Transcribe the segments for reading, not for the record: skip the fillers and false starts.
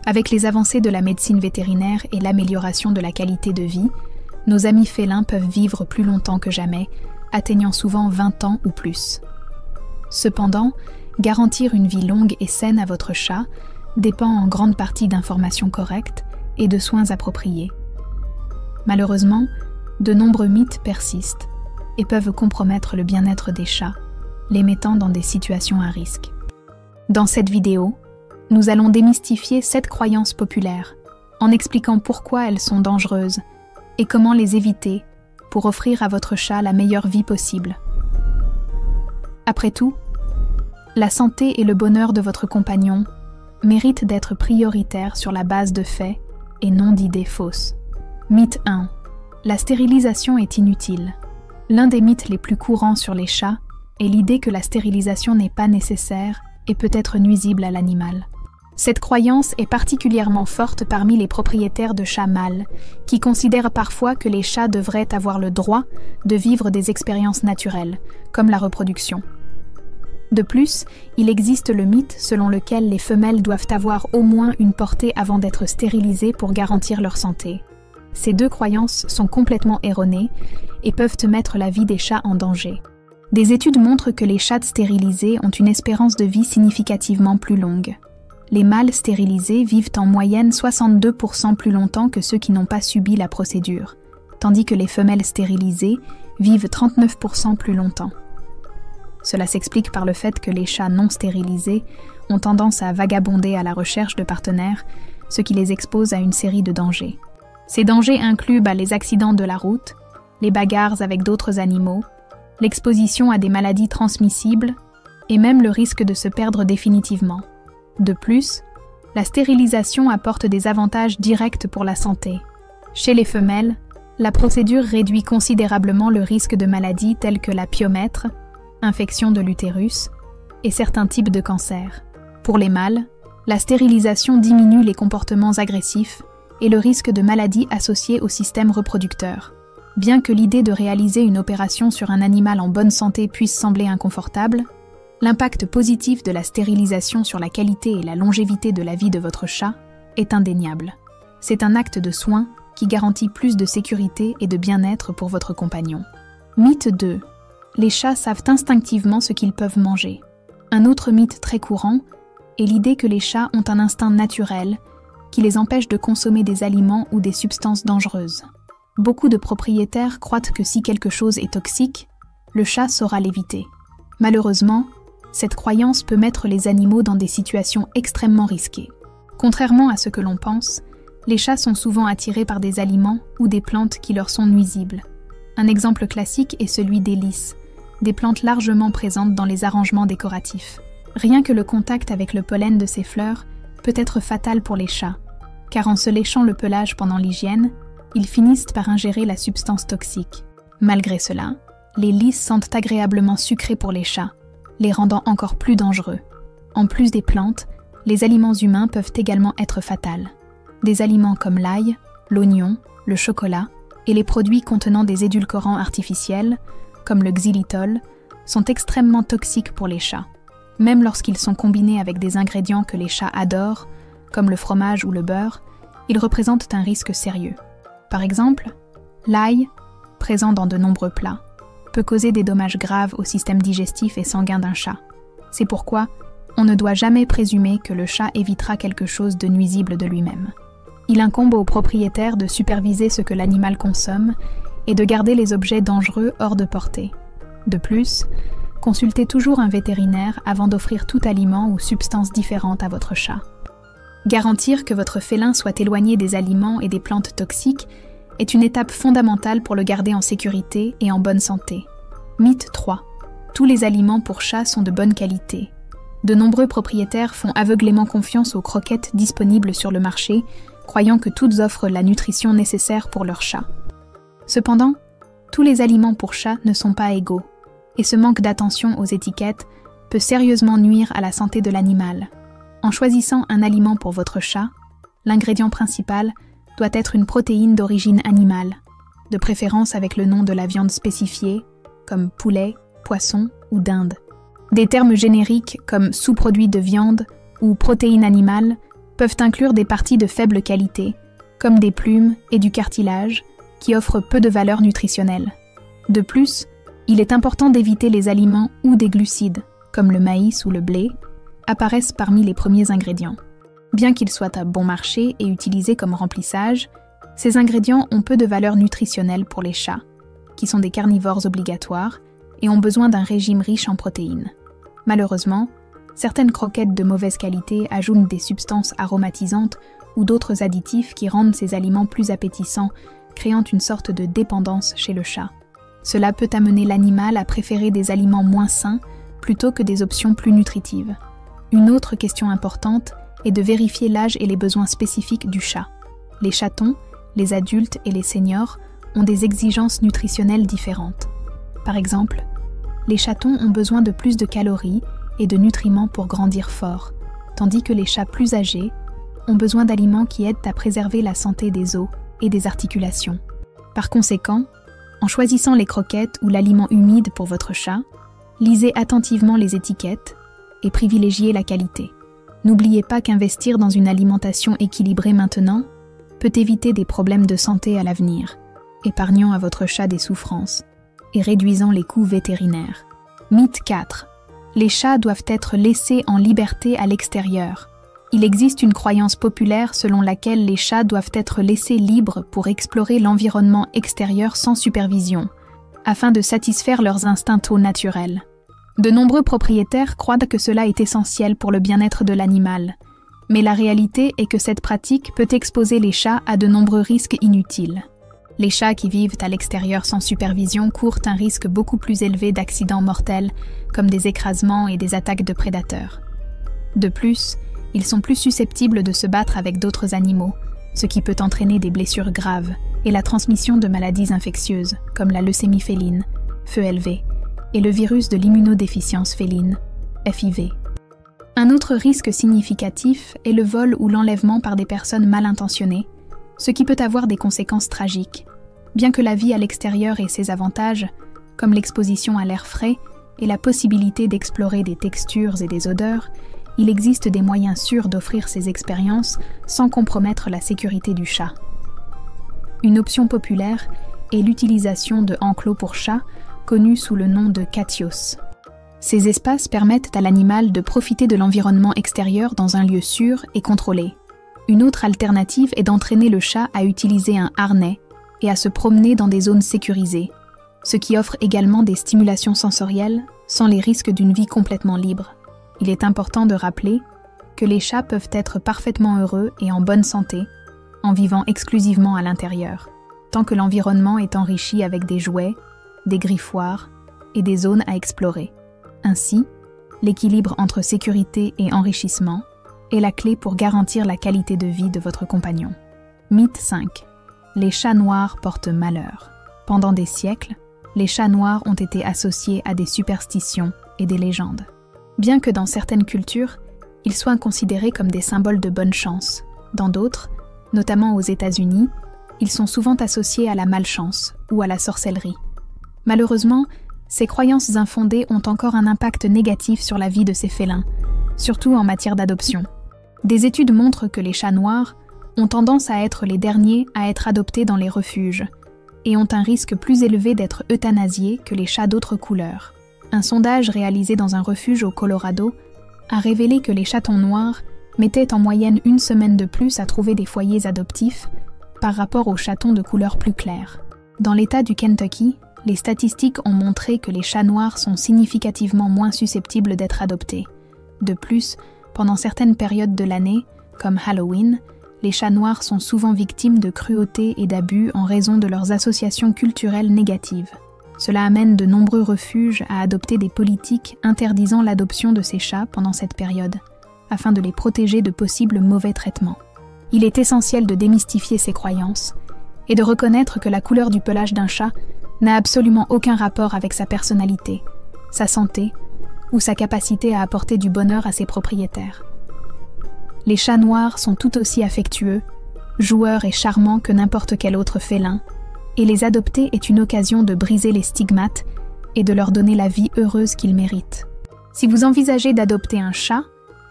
Avec les avancées de la médecine vétérinaire et l'amélioration de la qualité de vie, nos amis félins peuvent vivre plus longtemps que jamais, atteignant souvent 20 ans ou plus. Cependant, garantir une vie longue et saine à votre chat dépend en grande partie d'informations correctes et de soins appropriés. Malheureusement, de nombreux mythes persistent et peuvent compromettre le bien-être des chats, les mettant dans des situations à risque. Dans cette vidéo, nous allons démystifier 7 croyances populaires, en expliquant pourquoi elles sont dangereuses et comment les éviter pour offrir à votre chat la meilleure vie possible. Après tout, la santé et le bonheur de votre compagnon méritent d'être prioritaires sur la base de faits et non d'idées fausses. Mythe 1. La stérilisation est inutile. L'un des mythes les plus courants sur les chats est l'idée que la stérilisation n'est pas nécessaire et peut être nuisible à l'animal. Cette croyance est particulièrement forte parmi les propriétaires de chats mâles, qui considèrent parfois que les chats devraient avoir le droit de vivre des expériences naturelles, comme la reproduction. De plus, il existe le mythe selon lequel les femelles doivent avoir au moins une portée avant d'être stérilisées pour garantir leur santé. Ces deux croyances sont complètement erronées et peuvent mettre la vie des chats en danger. Des études montrent que les chats stérilisés ont une espérance de vie significativement plus longue. Les mâles stérilisés vivent en moyenne 62% plus longtemps que ceux qui n'ont pas subi la procédure, tandis que les femelles stérilisées vivent 39% plus longtemps. Cela s'explique par le fait que les chats non stérilisés ont tendance à vagabonder à la recherche de partenaires, ce qui les expose à une série de dangers. Ces dangers incluent les accidents de la route, les bagarres avec d'autres animaux, l'exposition à des maladies transmissibles et même le risque de se perdre définitivement. De plus, la stérilisation apporte des avantages directs pour la santé. Chez les femelles, la procédure réduit considérablement le risque de maladies telles que la pyomètre, infection de l'utérus et certains types de cancers. Pour les mâles, la stérilisation diminue les comportements agressifs et le risque de maladies associées au système reproducteur. Bien que l'idée de réaliser une opération sur un animal en bonne santé puisse sembler inconfortable, l'impact positif de la stérilisation sur la qualité et la longévité de la vie de votre chat est indéniable. C'est un acte de soin qui garantit plus de sécurité et de bien-être pour votre compagnon. Mythe 2. Les chats savent instinctivement ce qu'ils peuvent manger. Un autre mythe très courant est l'idée que les chats ont un instinct naturel qui les empêche de consommer des aliments ou des substances dangereuses. Beaucoup de propriétaires croient que si quelque chose est toxique, le chat saura l'éviter. Malheureusement, cette croyance peut mettre les animaux dans des situations extrêmement risquées. Contrairement à ce que l'on pense, les chats sont souvent attirés par des aliments ou des plantes qui leur sont nuisibles. Un exemple classique est celui des lys, des plantes largement présentes dans les arrangements décoratifs. Rien que le contact avec le pollen de ces fleurs peut être fatal pour les chats, car en se léchant le pelage pendant l'hygiène, ils finissent par ingérer la substance toxique. Malgré cela, les lys sentent agréablement sucrés pour les chats, les rendant encore plus dangereux. En plus des plantes, les aliments humains peuvent également être fatals. Des aliments comme l'ail, l'oignon, le chocolat et les produits contenant des édulcorants artificiels, comme le xylitol, sont extrêmement toxiques pour les chats. Même lorsqu'ils sont combinés avec des ingrédients que les chats adorent, comme le fromage ou le beurre, ils représentent un risque sérieux. Par exemple, l'ail, présent dans de nombreux plats, peut causer des dommages graves au système digestif et sanguin d'un chat. C'est pourquoi on ne doit jamais présumer que le chat évitera quelque chose de nuisible de lui-même. Il incombe au propriétaire de superviser ce que l'animal consomme et de garder les objets dangereux hors de portée. De plus, consultez toujours un vétérinaire avant d'offrir tout aliment ou substance différente à votre chat. Garantir que votre félin soit éloigné des aliments et des plantes toxiques est une étape fondamentale pour le garder en sécurité et en bonne santé. Mythe 3. Tous les aliments pour chats sont de bonne qualité. De nombreux propriétaires font aveuglément confiance aux croquettes disponibles sur le marché, croyant que toutes offrent la nutrition nécessaire pour leur chat. Cependant, tous les aliments pour chats ne sont pas égaux, et ce manque d'attention aux étiquettes peut sérieusement nuire à la santé de l'animal. En choisissant un aliment pour votre chat, l'ingrédient principal doit être une protéine d'origine animale, de préférence avec le nom de la viande spécifiée, comme poulet, poisson ou dinde. Des termes génériques comme sous-produit de viande ou protéine animale peuvent inclure des parties de faible qualité, comme des plumes et du cartilage, qui offrent peu de valeur nutritionnelle. De plus, il est important d'éviter les aliments où des glucides, comme le maïs ou le blé, apparaissent parmi les premiers ingrédients. Bien qu'ils soient à bon marché et utilisés comme remplissage, ces ingrédients ont peu de valeur nutritionnelle pour les chats, qui sont des carnivores obligatoires et ont besoin d'un régime riche en protéines. Malheureusement, certaines croquettes de mauvaise qualité ajoutent des substances aromatisantes ou d'autres additifs qui rendent ces aliments plus appétissants, créant une sorte de dépendance chez le chat. Cela peut amener l'animal à préférer des aliments moins sains plutôt que des options plus nutritives. Une autre question importante est de vérifier l'âge et les besoins spécifiques du chat. Les chatons, les adultes et les seniors ont des exigences nutritionnelles différentes. Par exemple, les chatons ont besoin de plus de calories et de nutriments pour grandir fort, tandis que les chats plus âgés ont besoin d'aliments qui aident à préserver la santé des os et des articulations. Par conséquent, en choisissant les croquettes ou l'aliment humide pour votre chat, lisez attentivement les étiquettes et privilégiez la qualité. N'oubliez pas qu'investir dans une alimentation équilibrée maintenant peut éviter des problèmes de santé à l'avenir, épargnant à votre chat des souffrances et réduisant les coûts vétérinaires. Mythe 4. Les chats doivent être laissés en liberté à l'extérieur. Il existe une croyance populaire selon laquelle les chats doivent être laissés libres pour explorer l'environnement extérieur sans supervision, afin de satisfaire leurs instincts naturels. De nombreux propriétaires croient que cela est essentiel pour le bien-être de l'animal, mais la réalité est que cette pratique peut exposer les chats à de nombreux risques inutiles. Les chats qui vivent à l'extérieur sans supervision courent un risque beaucoup plus élevé d'accidents mortels, comme des écrasements et des attaques de prédateurs. De plus, ils sont plus susceptibles de se battre avec d'autres animaux, ce qui peut entraîner des blessures graves et la transmission de maladies infectieuses, comme la leucémie féline, FELV, et le virus de l'immunodéficience féline, FIV. Un autre risque significatif est le vol ou l'enlèvement par des personnes mal intentionnées, ce qui peut avoir des conséquences tragiques. Bien que la vie à l'extérieur ait ses avantages, comme l'exposition à l'air frais et la possibilité d'explorer des textures et des odeurs, il existe des moyens sûrs d'offrir ces expériences sans compromettre la sécurité du chat. Une option populaire est l'utilisation de enclos pour chats, connus sous le nom de catios. Ces espaces permettent à l'animal de profiter de l'environnement extérieur dans un lieu sûr et contrôlé. Une autre alternative est d'entraîner le chat à utiliser un harnais et à se promener dans des zones sécurisées, ce qui offre également des stimulations sensorielles sans les risques d'une vie complètement libre. Il est important de rappeler que les chats peuvent être parfaitement heureux et en bonne santé en vivant exclusivement à l'intérieur, tant que l'environnement est enrichi avec des jouets, des griffoirs et des zones à explorer. Ainsi, l'équilibre entre sécurité et enrichissement est la clé pour garantir la qualité de vie de votre compagnon. Mythe 5. Les chats noirs portent malheur. Pendant des siècles, les chats noirs ont été associés à des superstitions et des légendes. Bien que dans certaines cultures, ils soient considérés comme des symboles de bonne chance, dans d'autres, notamment aux États-Unis, ils sont souvent associés à la malchance ou à la sorcellerie. Malheureusement, ces croyances infondées ont encore un impact négatif sur la vie de ces félins, surtout en matière d'adoption. Des études montrent que les chats noirs ont tendance à être les derniers à être adoptés dans les refuges et ont un risque plus élevé d'être euthanasiés que les chats d'autres couleurs. Un sondage réalisé dans un refuge au Colorado a révélé que les chatons noirs mettaient en moyenne 1 semaine de plus à trouver des foyers adoptifs par rapport aux chatons de couleur plus claire. Dans l'État du Kentucky, les statistiques ont montré que les chats noirs sont significativement moins susceptibles d'être adoptés. De plus, pendant certaines périodes de l'année, comme Halloween, les chats noirs sont souvent victimes de cruauté et d'abus en raison de leurs associations culturelles négatives. Cela amène de nombreux refuges à adopter des politiques interdisant l'adoption de ces chats pendant cette période, afin de les protéger de possibles mauvais traitements. Il est essentiel de démystifier ces croyances et de reconnaître que la couleur du pelage d'un chat n'a absolument aucun rapport avec sa personnalité, sa santé ou sa capacité à apporter du bonheur à ses propriétaires. Les chats noirs sont tout aussi affectueux, joueurs et charmants que n'importe quel autre félin, et les adopter est une occasion de briser les stigmates et de leur donner la vie heureuse qu'ils méritent. Si vous envisagez d'adopter un chat,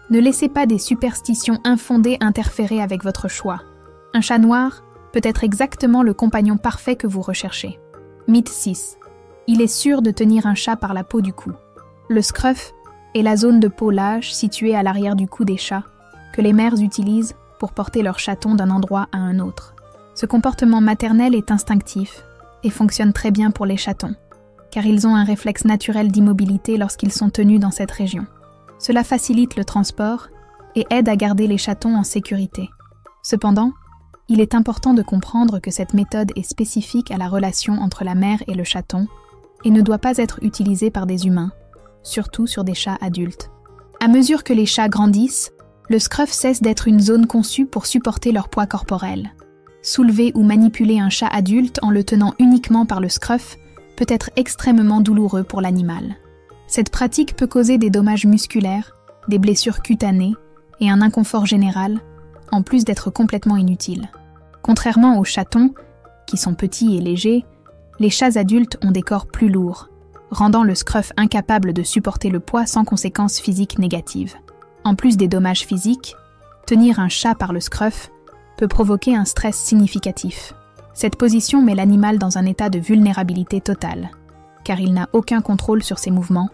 Ne laissez pas des superstitions infondées interférer avec votre choix. Un chat noir peut être exactement le compagnon parfait que vous recherchez. Mythe 6. Il est sûr de tenir un chat par la peau du cou. Le scruff est la zone de peau lâche située à l'arrière du cou des chats que les mères utilisent pour porter leur chaton d'un endroit à un autre. Ce comportement maternel est instinctif et fonctionne très bien pour les chatons, car ils ont un réflexe naturel d'immobilité lorsqu'ils sont tenus dans cette région. Cela facilite le transport et aide à garder les chatons en sécurité. Cependant, il est important de comprendre que cette méthode est spécifique à la relation entre la mère et le chaton et ne doit pas être utilisée par des humains, surtout sur des chats adultes. À mesure que les chats grandissent, le scruff cesse d'être une zone conçue pour supporter leur poids corporel. Soulever ou manipuler un chat adulte en le tenant uniquement par le scruff peut être extrêmement douloureux pour l'animal. Cette pratique peut causer des dommages musculaires, des blessures cutanées et un inconfort général, en plus d'être complètement inutile. Contrairement aux chatons, qui sont petits et légers, les chats adultes ont des corps plus lourds, rendant le scruff incapable de supporter le poids sans conséquences physiques négatives. En plus des dommages physiques, tenir un chat par le scruff peut provoquer un stress significatif. Cette position met l'animal dans un état de vulnérabilité totale, car il n'a aucun contrôle sur ses mouvements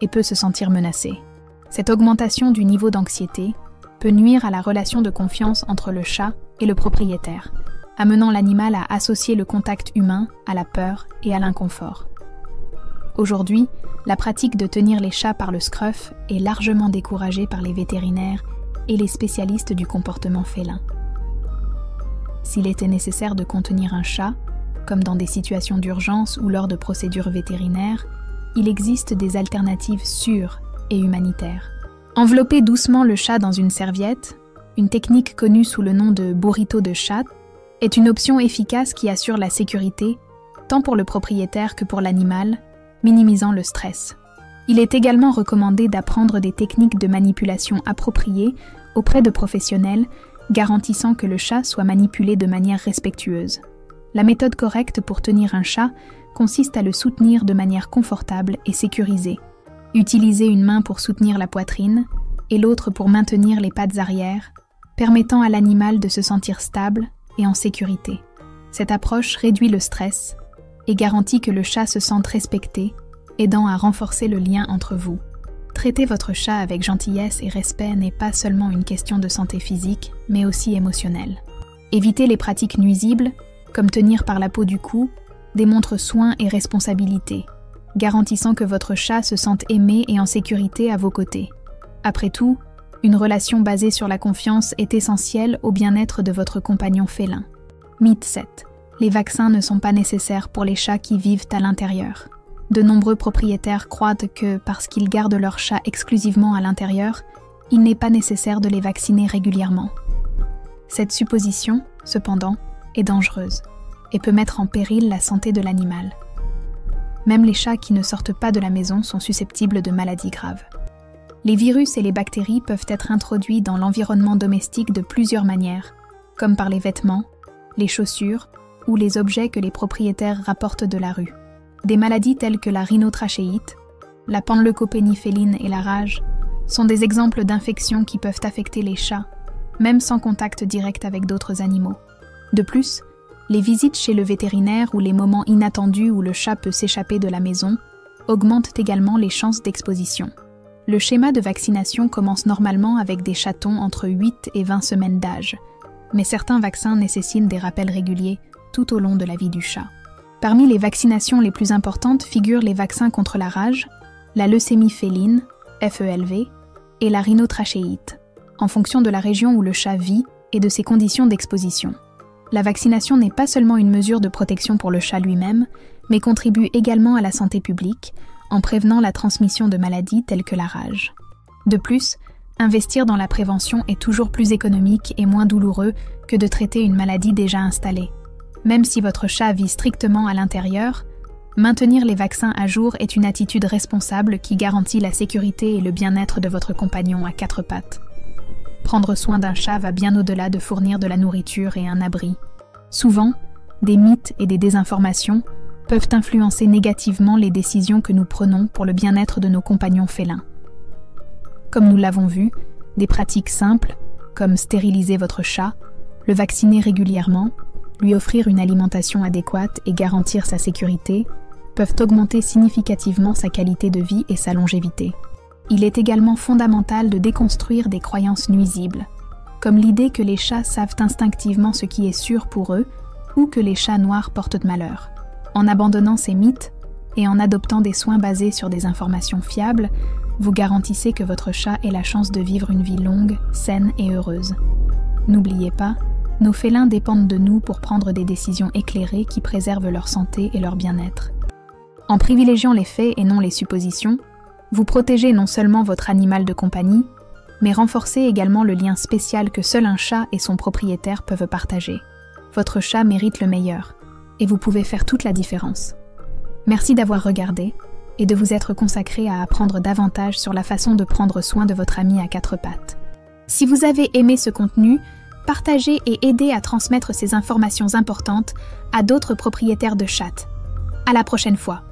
et peut se sentir menacé. Cette augmentation du niveau d'anxiété peut nuire à la relation de confiance entre le chat et le propriétaire, amenant l'animal à associer le contact humain à la peur et à l'inconfort. Aujourd'hui, la pratique de tenir les chats par le scruff est largement découragée par les vétérinaires et les spécialistes du comportement félin. S'il était nécessaire de contenir un chat, comme dans des situations d'urgence ou lors de procédures vétérinaires, il existe des alternatives sûres et humanitaires. Envelopper doucement le chat dans une serviette, une technique connue sous le nom de burrito de chat, est une option efficace qui assure la sécurité, tant pour le propriétaire que pour l'animal, minimisant le stress. Il est également recommandé d'apprendre des techniques de manipulation appropriées auprès de professionnels, garantissant que le chat soit manipulé de manière respectueuse. La méthode correcte pour tenir un chat consiste à le soutenir de manière confortable et sécurisée. Utilisez une main pour soutenir la poitrine et l'autre pour maintenir les pattes arrière, permettant à l'animal de se sentir stable et en sécurité. Cette approche réduit le stress et garantit que le chat se sente respecté, aidant à renforcer le lien entre vous. Traiter votre chat avec gentillesse et respect n'est pas seulement une question de santé physique, mais aussi émotionnelle. Éviter les pratiques nuisibles, comme tenir par la peau du cou, démontre soin et responsabilité, garantissant que votre chat se sente aimé et en sécurité à vos côtés. Après tout, une relation basée sur la confiance est essentielle au bien-être de votre compagnon félin. Mythe 7. Les vaccins ne sont pas nécessaires pour les chats qui vivent à l'intérieur. De nombreux propriétaires croient que, parce qu'ils gardent leurs chats exclusivement à l'intérieur, il n'est pas nécessaire de les vacciner régulièrement. Cette supposition, cependant, est dangereuse et peut mettre en péril la santé de l'animal. Même les chats qui ne sortent pas de la maison sont susceptibles de maladies graves. Les virus et les bactéries peuvent être introduits dans l'environnement domestique de plusieurs manières, comme par les vêtements, les chaussures ou les objets que les propriétaires rapportent de la rue. Des maladies telles que la rhinotrachéite, la panleucopénie féline et la rage sont des exemples d'infections qui peuvent affecter les chats, même sans contact direct avec d'autres animaux. De plus, les visites chez le vétérinaire ou les moments inattendus où le chat peut s'échapper de la maison augmentent également les chances d'exposition. Le schéma de vaccination commence normalement avec des chatons entre 8 et 20 semaines d'âge, mais certains vaccins nécessitent des rappels réguliers tout au long de la vie du chat. Parmi les vaccinations les plus importantes figurent les vaccins contre la rage, la leucémie féline, FELV, et la rhinotrachéite, en fonction de la région où le chat vit et de ses conditions d'exposition. La vaccination n'est pas seulement une mesure de protection pour le chat lui-même, mais contribue également à la santé publique, en prévenant la transmission de maladies telles que la rage. De plus, investir dans la prévention est toujours plus économique et moins douloureux que de traiter une maladie déjà installée. Même si votre chat vit strictement à l'intérieur, maintenir les vaccins à jour est une attitude responsable qui garantit la sécurité et le bien-être de votre compagnon à quatre pattes. Prendre soin d'un chat va bien au-delà de fournir de la nourriture et un abri. Souvent, des mythes et des désinformations peuvent influencer négativement les décisions que nous prenons pour le bien-être de nos compagnons félins. Comme nous l'avons vu, Des pratiques simples, comme stériliser votre chat, le vacciner régulièrement, lui offrir une alimentation adéquate et garantir sa sécurité, peuvent augmenter significativement sa qualité de vie et sa longévité. Il est également fondamental de déconstruire des croyances nuisibles, comme l'idée que les chats savent instinctivement ce qui est sûr pour eux ou que les chats noirs portent malheur. En abandonnant ces mythes et en adoptant des soins basés sur des informations fiables, vous garantissez que votre chat ait la chance de vivre une vie longue, saine et heureuse. N'oubliez pas, nos félins dépendent de nous pour prendre des décisions éclairées qui préservent leur santé et leur bien-être. En privilégiant les faits et non les suppositions, vous protégez non seulement votre animal de compagnie, mais renforcez également le lien spécial que seul un chat et son propriétaire peuvent partager. Votre chat mérite le meilleur, et vous pouvez faire toute la différence. Merci d'avoir regardé et de vous être consacré à apprendre davantage sur la façon de prendre soin de votre ami à quatre pattes. Si vous avez aimé ce contenu, partagez et aidez à transmettre ces informations importantes à d'autres propriétaires de chats. À la prochaine fois.